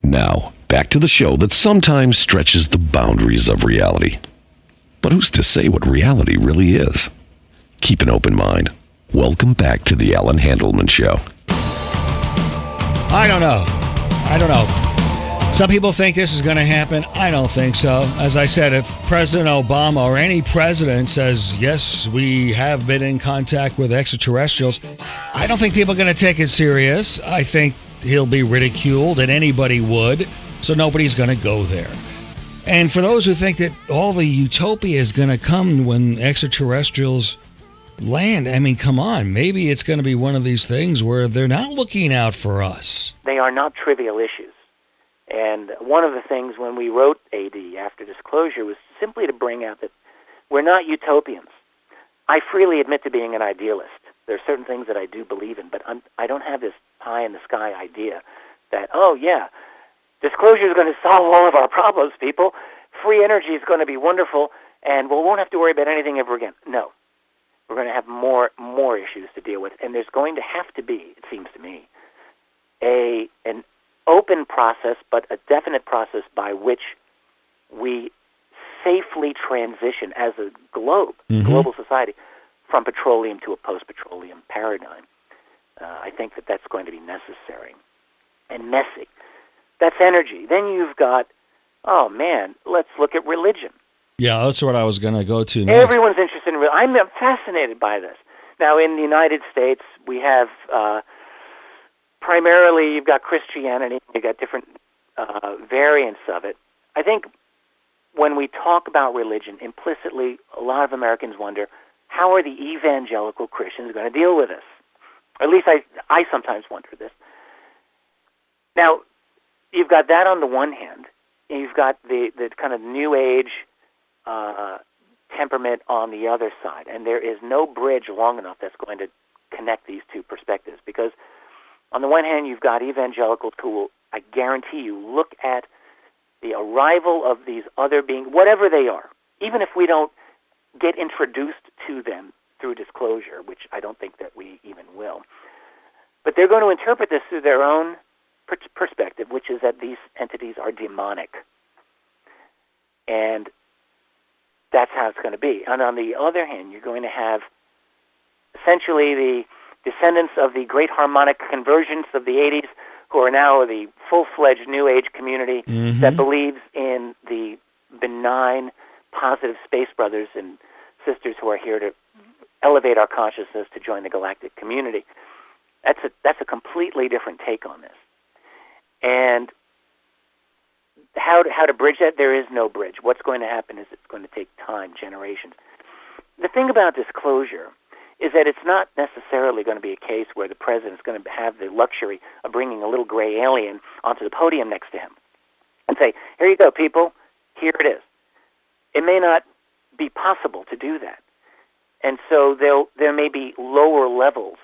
Now, back to the show that sometimes stretches the boundaries of reality. But who's to say what reality really is? Keep an open mind. Welcome back to the Allan Handelman Show. I don't know. Some people think this is going to happen. I don't think so. As I said, if President Obama or any president says, yes, we have been in contact with extraterrestrials, I don't think people are going to take it serious. I think he'll be ridiculed, and anybody would, so nobody's going to go there. And for those who think that all the utopia is going to come when extraterrestrials land, I mean, come on. Maybe it's going to be one of these things where they're not looking out for us. They are not trivial issues. And one of the things when we wrote AD after disclosure was simply to bring out that we're not utopians. I freely admit to being an idealist. There are certain things that I do believe in, but I don't have this pie-in-the-sky idea that, oh, yeah, disclosure is going to solve all of our problems, people. Free energy is going to be wonderful, and we won't have to worry about anything ever again. No. We're going to have more issues to deal with, and there's going to have to be, it seems to me, an open process, but a definite process by which we safely transition as a global society, from petroleum to a post-petroleum paradigm. I think that that's going to be necessary and messy. That's energy. Then you've got, oh man, let's look at religion. Yeah, that's what I was going to go to next. Everyone's interested in religion. I'm fascinated by this. Now, in the United States, we have primarily, you've got Christianity, you've got different variants of it. I think when we talk about religion, implicitly, a lot of Americans wonder, how are the evangelical Christians going to deal with this? Or at least I sometimes wonder this. Now, you've got that on the one hand, and you've got the kind of New Age temperament on the other side, and there is no bridge long enough that's going to connect these two perspectives, because on the one hand, you've got evangelicals who will, I guarantee you, look at the arrival of these other beings, whatever they are, even if we don't get introduced to them through disclosure, which I don't think that we even will. But they're going to interpret this through their own perspective, which is that these entities are demonic. And that's how it's going to be. And on the other hand, you're going to have essentially the descendants of the great harmonic convergence of the 80s, who are now the full-fledged New Age community that believes in the benign, positive space brothers and sisters who are here to elevate our consciousness to join the galactic community. That's a completely different take on this. And how to bridge that? There is no bridge. What's going to happen is it's going to take time, generations. The thing about disclosure is that it's not necessarily going to be a case where the president's going to have the luxury of bringing a little gray alien onto the podium next to him and say, here you go, people, here it is. It may not be possible to do that. And so there may be lower levels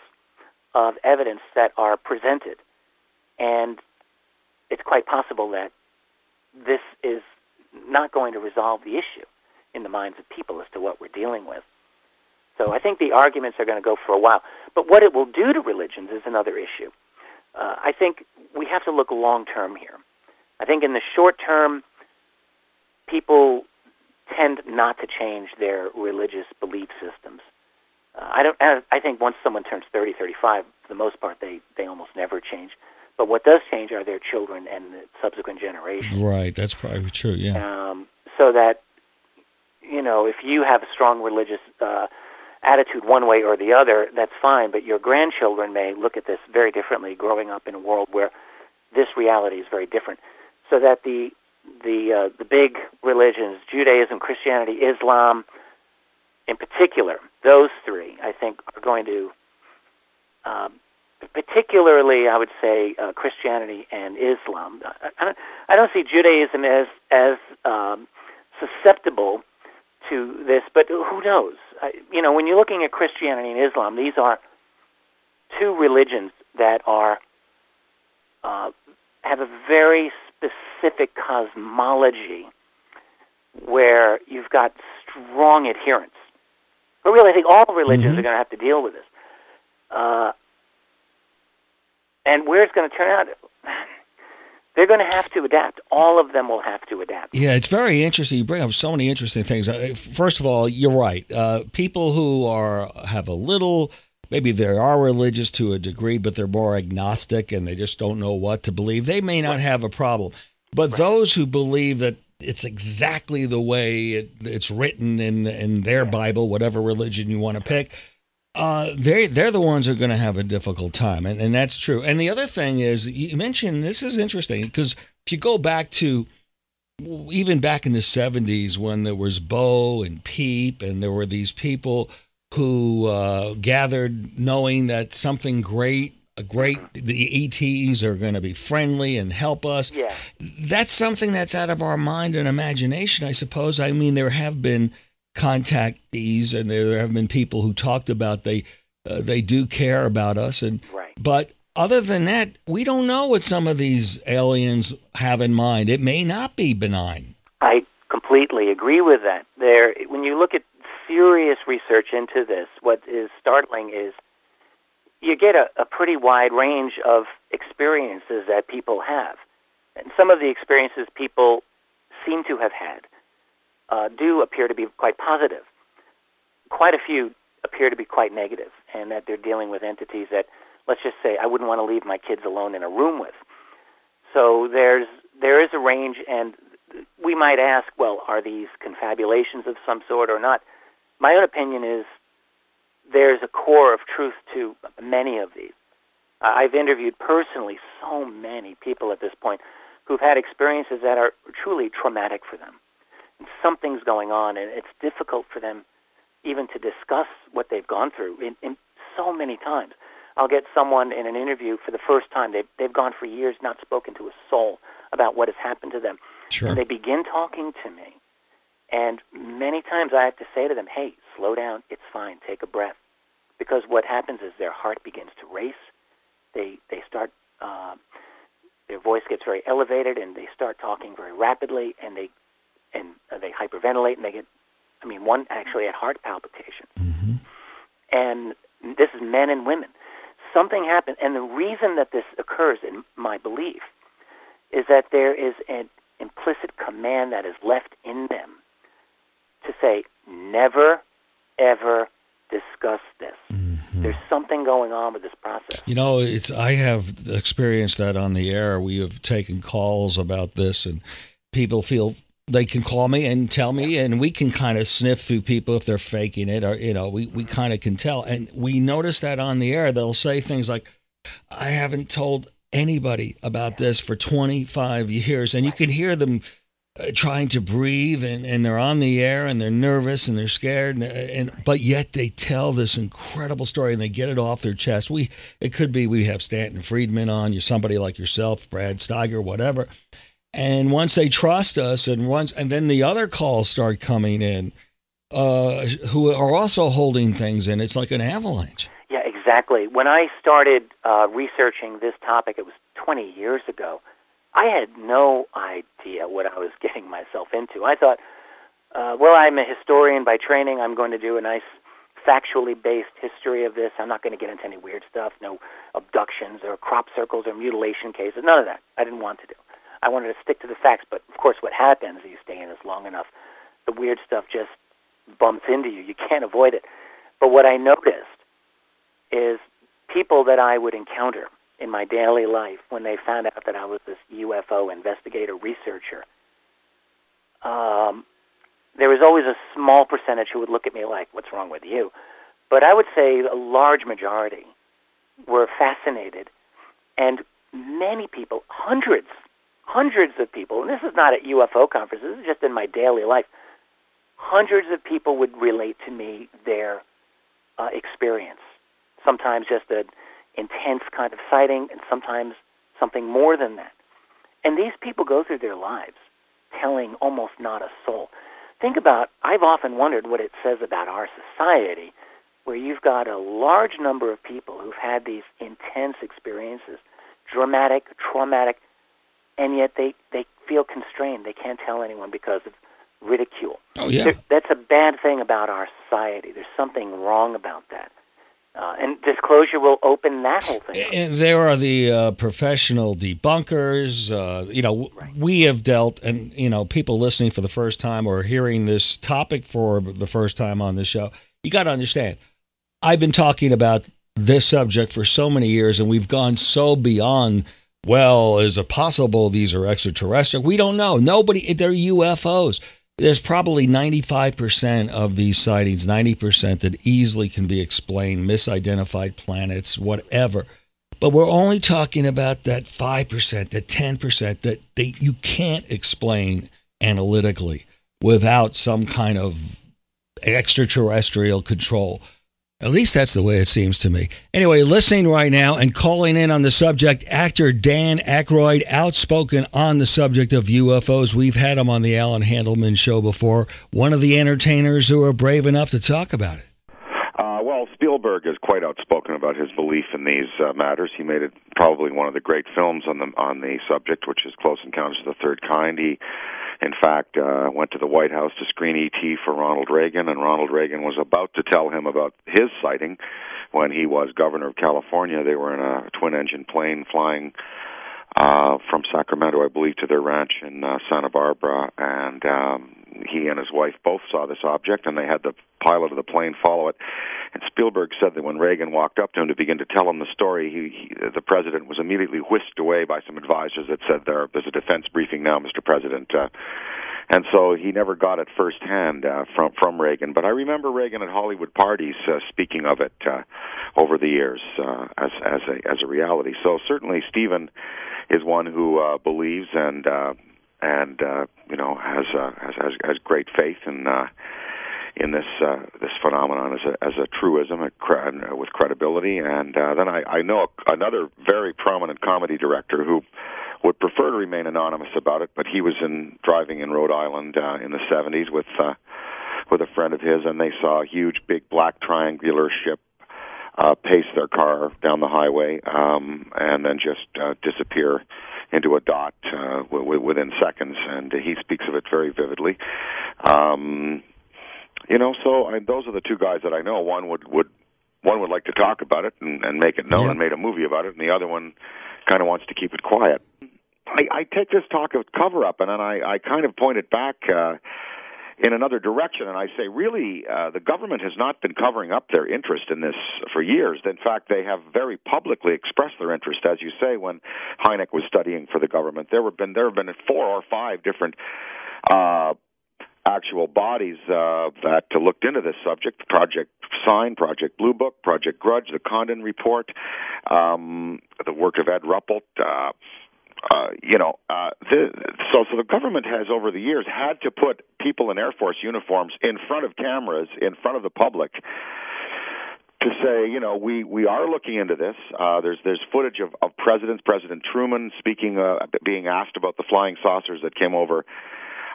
of evidence that are presented, and it's quite possible that this is not going to resolve the issue in the minds of people as to what we're dealing with. So I think the arguments are going to go for a while. But what it will do to religions is another issue. I think we have to look long-term here. I think in the short term, people tend not to change their religious belief systems. I think once someone turns 30, 35, for the most part, they almost never change. But what does change are their children and the subsequent generations. Right, that's probably true, yeah. So that, if you have a strong religious attitude one way or the other, that's fine, but your grandchildren may look at this very differently, growing up in a world where this reality is very different. So that the big religions, Judaism, Christianity, Islam, in particular, those three, I think, are going to, particularly, I would say, Christianity and Islam. I don't see Judaism as susceptible to this, but who knows? When you're looking at Christianity and Islam, these are two religions that are have a very specific cosmology where you've got strong adherence. But really, I think all religions are going to have to deal with this. And where it's going to turn out, They're going to have to adapt. All of them will have to adapt. Yeah, it's very interesting. You bring up so many interesting things. First of all, you're right. People who have a little, maybe they are religious to a degree, but they're more agnostic and they just don't know what to believe. They may not have a problem. But those who believe that it's exactly the way it's written in their Bible, whatever religion you want to pick, they're the ones who are going to have a difficult time, and that's true. And the other thing is, you mentioned, this is interesting, because if you go back to even back in the 70s when there was Bo and Peep, and there were these people who gathered knowing that something great, the ETs are going to be friendly and help us. Yeah. That's something that's out of our mind and imagination, I suppose. I mean, there have been contactees, and there have been people who talked about they do care about us, but other than that, we don't know what some of these aliens have in mind. It may not be benign. I completely agree with that. When you look at serious research into this, what is startling is you get a pretty wide range of experiences that people have, and some of the experiences people seem to have had do appear to be quite positive. Quite a few appear to be quite negative, and that they're dealing with entities that, let's just say, I wouldn't want to leave my kids alone in a room with. So there is a range, and we might ask, well, are these confabulations of some sort or not? My own opinion is there's a core of truth to many of these. I've interviewed personally so many people at this point who've had experiences that are truly traumatic for them. And something's going on, and it's difficult for them even to discuss what they've gone through in so many times. I'll get someone in an interview for the first time. They've gone for years, not spoken to a soul about what has happened to them. Sure. And they begin talking to me, and many times I have to say to them, hey, slow down, it's fine, take a breath. Because what happens is their heart begins to race. They start, their voice gets very elevated, and they start talking very rapidly, and they hyperventilate, and they get, one actually had heart palpitation. Mm-hmm. And this is men and women. Something happened, and the reason that this occurs, in my belief, is that there is an implicit command that is left in them to say, never, ever discuss this. Mm-hmm. There's something going on with this process. I have experienced that on the air. We have taken calls about this, and people feel they can call me and tell me, and we can kind of sniff through people if they're faking it, or, we kind of can tell. And we notice that on the air, they'll say things like, I haven't told anybody about this for 25 years. And you can hear them trying to breathe, and they're on the air, and they're nervous, and they're scared, but yet they tell this incredible story, and they get it off their chest. It could be we have Stanton Friedman on, you're somebody like yourself, Brad Steiger, whatever. And once they trust us, and then the other calls start coming in, who are also holding things in. It's like an avalanche. Yeah, exactly. When I started researching this topic, it was 20 years ago. I had no idea what I was getting myself into. I thought, I'm a historian by training. I'm going to do a nice factually based history of this. I'm not going to get into any weird stuff, no abductions or crop circles or mutilation cases, none of that. I didn't want to do. I wanted to stick to the facts, but of course what happens is you stay in this long enough, the weird stuff just bumps into you. You can't avoid it. But what I noticed is people that I would encounter in my daily life when they found out that I was this UFO investigator researcher, there was always a small percentage who would look at me like, what's wrong with you? But I would say a large majority were fascinated, and many people, hundreds of people, and this is not at UFO conferences, this is just in my daily life, hundreds of people would relate to me their experience. Sometimes just an intense kind of sighting, and sometimes something more than that. And these people go through their lives telling almost not a soul. Think about, I've often wondered what it says about our society, where you've got a large number of people who've had these intense experiences, dramatic, traumatic, and yet they feel constrained. They can't tell anyone because of ridicule. Oh, yeah. That's a bad thing about our society. There's something wrong about that. And disclosure will open that whole thing. And there are the professional debunkers. Right. We have dealt, and people listening for the first time or hearing this topic for the first time on the show, you got to understand, I've been talking about this subject for so many years, and we've gone so beyond, well, is it possible these are extraterrestrial? We don't know. They're UFOs. There's probably 95% of these sightings, 90% that easily can be explained, misidentified planets, whatever. But we're only talking about that 5%, that 10% that you can't explain analytically without some kind of extraterrestrial control. At least that's the way it seems to me. Anyway, listening right now and calling in on the subject, actor Dan Aykroyd, outspoken on the subject of UFOs. We've had him on the Allan Handelman show before. One of the entertainers who are brave enough to talk about it. Well, Spielberg is quite outspoken about his belief in these matters. He made it probably one of the great films on the subject, which is Close Encounters of the Third Kind. He, in fact, went to the White House to screen E.T. for Ronald Reagan, and Ronald Reagan was about to tell him about his sighting when he was governor of California. They were in a twin-engine plane flying from Sacramento, I believe, to their ranch in Santa Barbara, and he and his wife both saw this object, and they had the pilot of the plane follow it. And Spielberg said that when Reagan walked up to him to begin to tell him the story, the president was immediately whisked away by some advisors that said, there's a defense briefing now, Mr. President. And so he never got it firsthand from Reagan. But I remember Reagan at Hollywood parties speaking of it over the years as a reality. So certainly Stephen is one who believes and has great faith in this phenomenon as a truism with credibility. And then I know another very prominent comedy director who would prefer to remain anonymous about it, but he was driving in Rhode Island in the 70s with a friend of his, and they saw a huge, big, black triangular ship pace their car down the highway and then just disappear into a dot within seconds, and he speaks of it very vividly. So those are the two guys that I know. One would like to talk about it and make it known and made a movie about it, and the other one kind of wants to keep it quiet. I take this talk of cover-up, and then I kind of point it back in another direction, and I say, really, the government has not been covering up their interest in this for years. In fact, they have very publicly expressed their interest. As you say, when Hynek was studying for the government, there have been 4 or 5 different actual bodies that looked into this subject: Project Sign, Project Blue Book, Project Grudge, the Condon Report, the work of Ed Ruppelt. So the government has, over the years, had to put people in Air Force uniforms in front of cameras, in front of the public, to say, we are looking into this. There's footage of President Truman speaking, being asked about the flying saucers that came over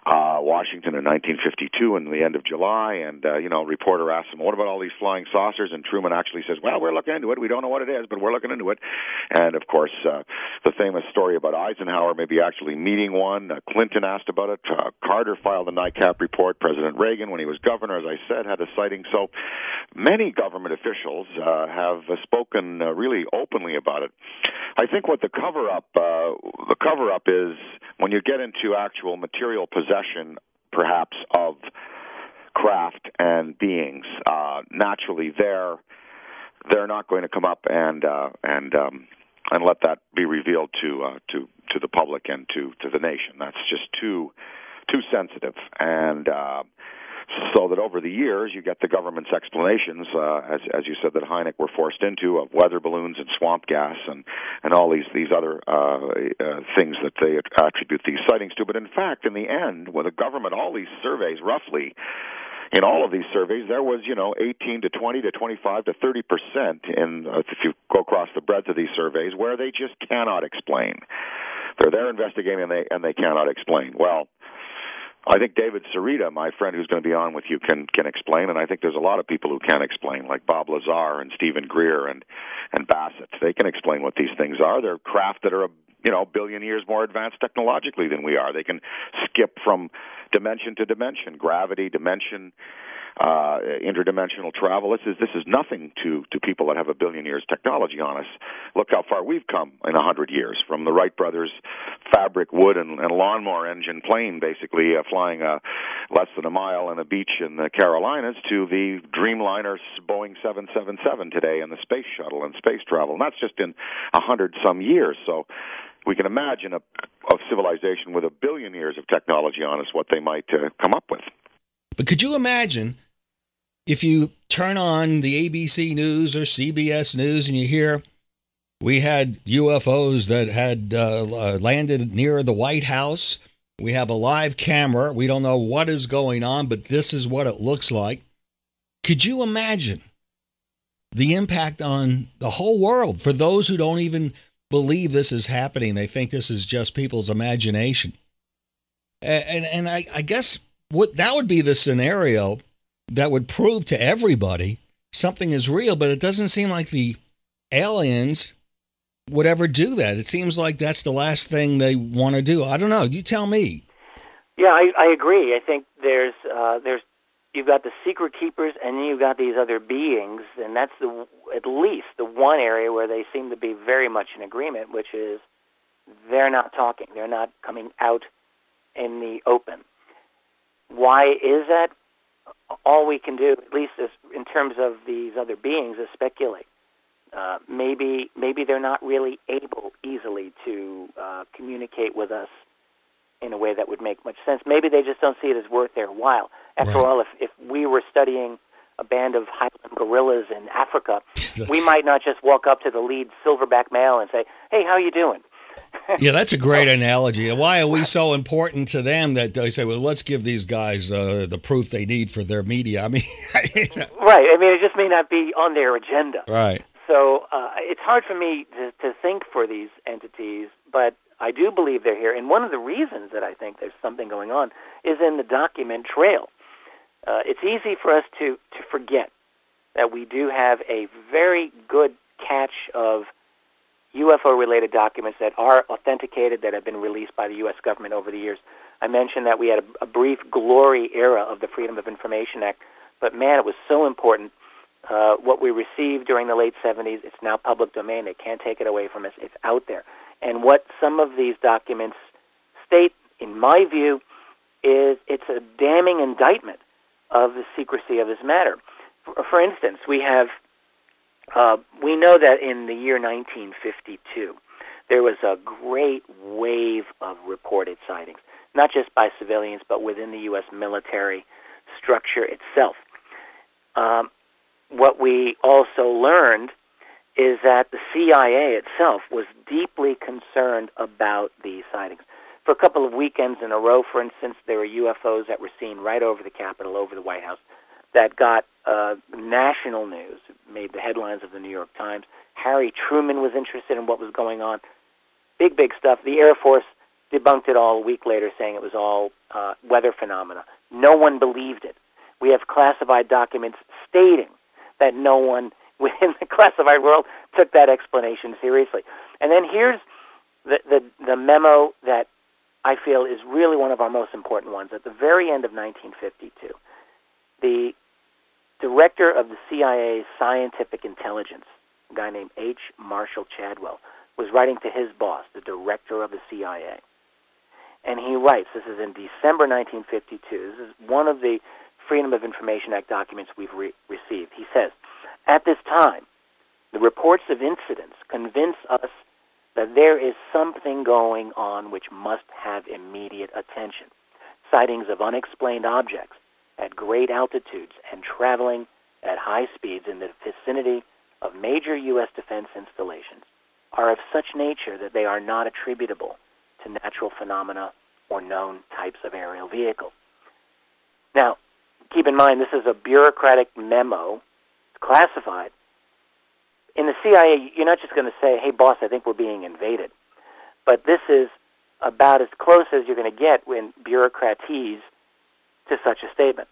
Washington in 1952 in the end of July, and a reporter asked him, what about all these flying saucers? And Truman actually says, well, we're looking into it. We don't know what it is, but we're looking into it. And of course, the famous story about Eisenhower maybe actually meeting one. Clinton asked about it. Carter filed a NICAP report. President Reagan, when he was governor, as I said, had a sighting. So many government officials have spoken really openly about it. I think what the cover-up is when you get into actual material possession, perhaps, of craft and beings. Naturally, they're not going to come up and let that be revealed to the public and to the nation. That's just too sensitive. And so that over the years, you get the government's explanations, as you said, that Hynek were forced into, of weather balloons and swamp gas and all these other things that they attribute these sightings to. But in fact, in the end, with the government, all these surveys, roughly, in all of these surveys, there was, 18 to 20 to 25 to 30% if you go across the breadth of these surveys, where they just cannot explain. They're there investigating and they cannot explain. Well, I think David Sarita, my friend who's going to be on with you, can explain, and I think there's a lot of people who can explain, like Bob Lazar and Stephen Greer and Bassett. They can explain what these things are. They're craft that are a billion years more advanced technologically than we are. They can skip from dimension to dimension, gravity, dimension, interdimensional travel. This is nothing to people that have a billion years technology on us. Look how far we've come in 100 years, from the Wright brothers' fabric, wood, and lawnmower engine plane, basically flying less than a mile on a beach in the Carolinas, to the Dreamliner Boeing 777 today, and the space shuttle and space travel. And that's just in 100-some years. So we can imagine a civilization with a billion years of technology on us, what they might come up with. But could you imagine if you turn on the ABC News or CBS News and you hear we had UFOs that had landed near the White House? We have a live camera. We don't know what is going on, but this is what it looks like. Could you imagine the impact on the whole world for those who don't even believe this is happening? They think this is just people's imagination. And I guess that would be the scenario that would prove to everybody something is real, but it doesn't seem like the aliens would ever do that. It seems like that's the last thing they want to do. I don't know. You tell me. Yeah, I agree. I think there's you've got the secret keepers, and then you've got these other beings, and that's at least the one area where they seem to be very much in agreement, which is they're not talking. They're not coming out in the open. Why is that? All we can do, at least in terms of these other beings, is speculate. Maybe they're not really able easily to communicate with us in a way that would make much sense. Maybe they just don't see it as worth their while. After all, if we were studying a band of highland gorillas in Africa, we might not just walk up to the lead silverback male and say, "Hey, how you doing?" Yeah, that's a great analogy. Why are we so important to them that they say, well, let's give these guys the proof they need for their media? I mean, right. I mean, it just may not be on their agenda. Right. So it's hard for me to think for these entities, but I do believe they're here. And one of the reasons that I think there's something going on is in the document trail. It's easy for us to forget that we do have a very good catch of UFO-related documents that are authenticated, that have been released by the U.S. government over the years. I mentioned that we had a brief glory era of the Freedom of Information Act, but man, it was so important. What we received during the late 70s, it's now public domain. They can't take it away from us. It's out there. And what some of these documents state, in my view, is it's a damning indictment of the secrecy of this matter. For instance, we know that in the year 1952, there was a great wave of reported sightings, not just by civilians, but within the U.S. military structure itself. What we also learned is that the CIA itself was deeply concerned about these sightings. For a couple of weekends in a row, for instance, there were UFOs that were seen right over the Capitol, over the White House, that got national news, made the headlines of the New York Times. Harry Truman was interested in what was going on. Big stuff. The Air Force debunked it all a week later, saying it was all weather phenomena. No one believed it. We have classified documents stating that no one within the classified world took that explanation seriously. And then here's the memo that I feel is really one of our most important ones. At the very end of 1952, the director of the CIA's scientific intelligence, a guy named H. Marshall Chadwell, was writing to his boss, the director of the CIA. And he writes, this is in December 1952, this is one of the Freedom of Information Act documents we've received. He says, at this time, the reports of incidents convince us that there is something going on which must have immediate attention. Sightings of unexplained objects at great altitudes and traveling at high speeds in the vicinity of major U.S. defense installations are of such nature that they are not attributable to natural phenomena or known types of aerial vehicles. Now, keep in mind, this is a bureaucratic memo. It's classified. In the CIA, you're not just going to say, hey, boss, I think we're being invaded. But this is about as close as you're going to get when bureaucraties to such a statement.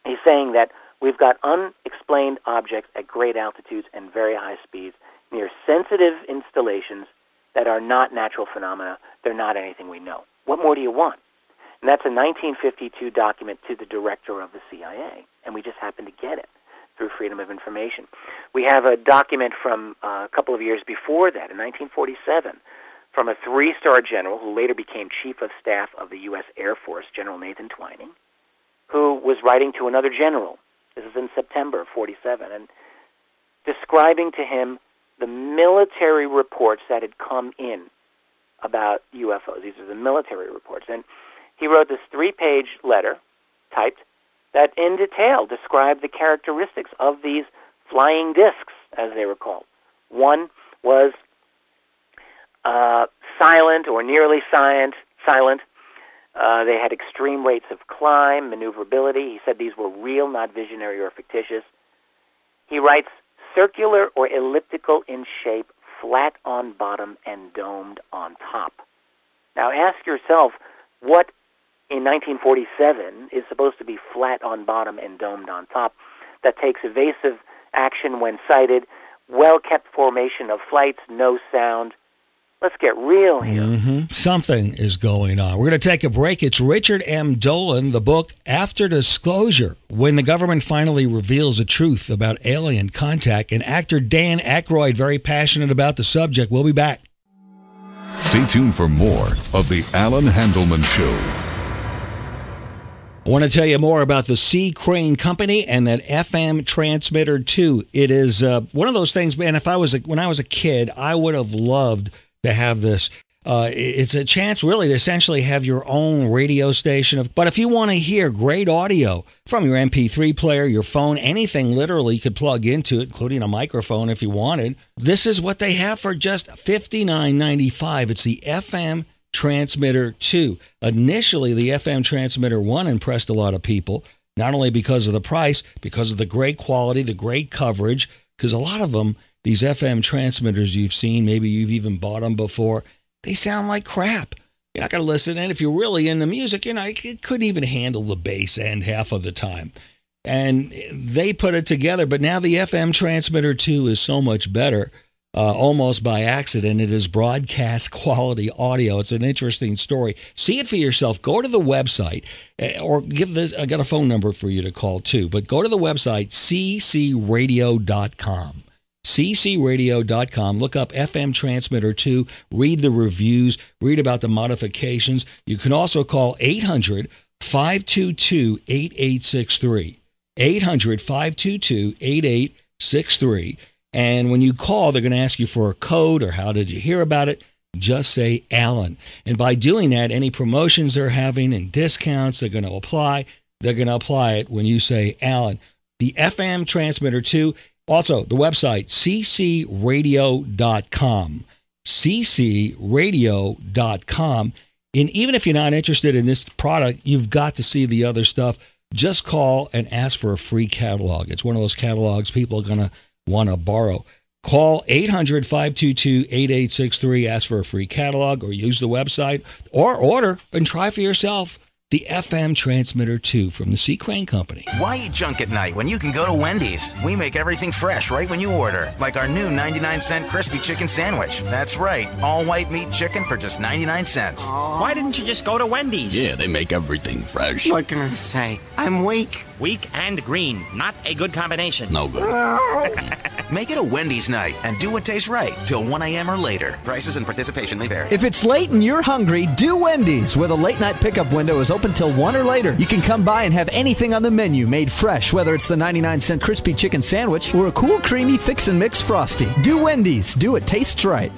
He's saying that we've got unexplained objects at great altitudes and very high speeds near sensitive installations that are not natural phenomena. They're not anything we know. What more do you want? And that's a 1952 document to the director of the CIA, and we just happened to get it through Freedom of Information. We have a document from a couple of years before that, in 1947, from a 3-star general who later became Chief of Staff of the U.S. Air Force, General Nathan Twining, who was writing to another general. This is in September of 47, and describing to him the military reports that had come in about UFOs. These are the military reports. And he wrote this 3-page letter, typed, that in detail described the characteristics of these flying discs, as they were called. One was silent or nearly silent. They had extreme rates of climb, maneuverability. He said these were real, not visionary or fictitious. He writes, circular or elliptical in shape, flat on bottom and domed on top. Now ask yourself, what in 1947 is supposed to be flat on bottom and domed on top that takes evasive action when sighted, well-kept formation of flights, no sound? Let's get real here. Mm-hmm. Something is going on. We're going to take a break. It's Richard M. Dolan, the book After Disclosure, When the Government Finally Reveals the Truth About Alien Contact, and actor Dan Aykroyd, very passionate about the subject. We'll be back. Stay tuned for more of the Allan Handelman Show. I want to tell you more about the C. Crane Company and that FM transmitter, too. It is one of those things, man, when I was a kid, I would have loved to have this. It's a chance really to essentially have your own radio station. But if you want to hear great audio from your MP3 player, your phone, anything literally you could plug into it, including a microphone if you wanted, this is what they have for just $59.95. It's the FM Transmitter 2. Initially, the FM Transmitter 1 impressed a lot of people, not only because of the price, because of the great quality, the great coverage, because a lot of them, these FM transmitters you've seen, maybe you've even bought them before, they sound like crap. You're not going to listen in. If you're really into music, it couldn't even handle the bass end half of the time. And they put it together, but now the FM Transmitter 2 is so much better, almost by accident. It is broadcast quality audio. It's an interesting story. See it for yourself. Go to the website, or I got a phone number for you to call too, but go to the website, ccradio.com. ccradio.com. Look up FM Transmitter 2. Read the reviews. Read about the modifications. You can also call 800-522-8863. 800-522-8863. And when you call, they're going to ask you for a code or how did you hear about it. Just say Allan. And by doing that, any promotions they're having and discounts they're going to apply, they're going to apply it when you say Allan. The FM Transmitter 2. Also, the website, ccradio.com. ccradio.com. And even if you're not interested in this product, you've got to see the other stuff. Just call and ask for a free catalog. It's one of those catalogs people are going to want to borrow. Call 800-522-8863. Ask for a free catalog or use the website or order and try for yourself. The FM Transmitter 2 from the C. Crane Company. Why eat junk at night when you can go to Wendy's? We make everything fresh right when you order. Like our new 99-cent crispy chicken sandwich. That's right. All white meat chicken for just 99 cents. Why didn't you just go to Wendy's? Yeah, they make everything fresh. What can I say? I'm weak. Weak and green. Not a good combination. No good. Make it a Wendy's night and do what tastes right till 1 a.m. or later. Prices and participation may vary. If it's late and you're hungry, do Wendy's, where the late night pickup window is open till 1 or later. You can come by and have anything on the menu made fresh, whether it's the 99-cent crispy chicken sandwich or a cool, creamy Fix and Mix Frosty. Do Wendy's. Do it tastes right.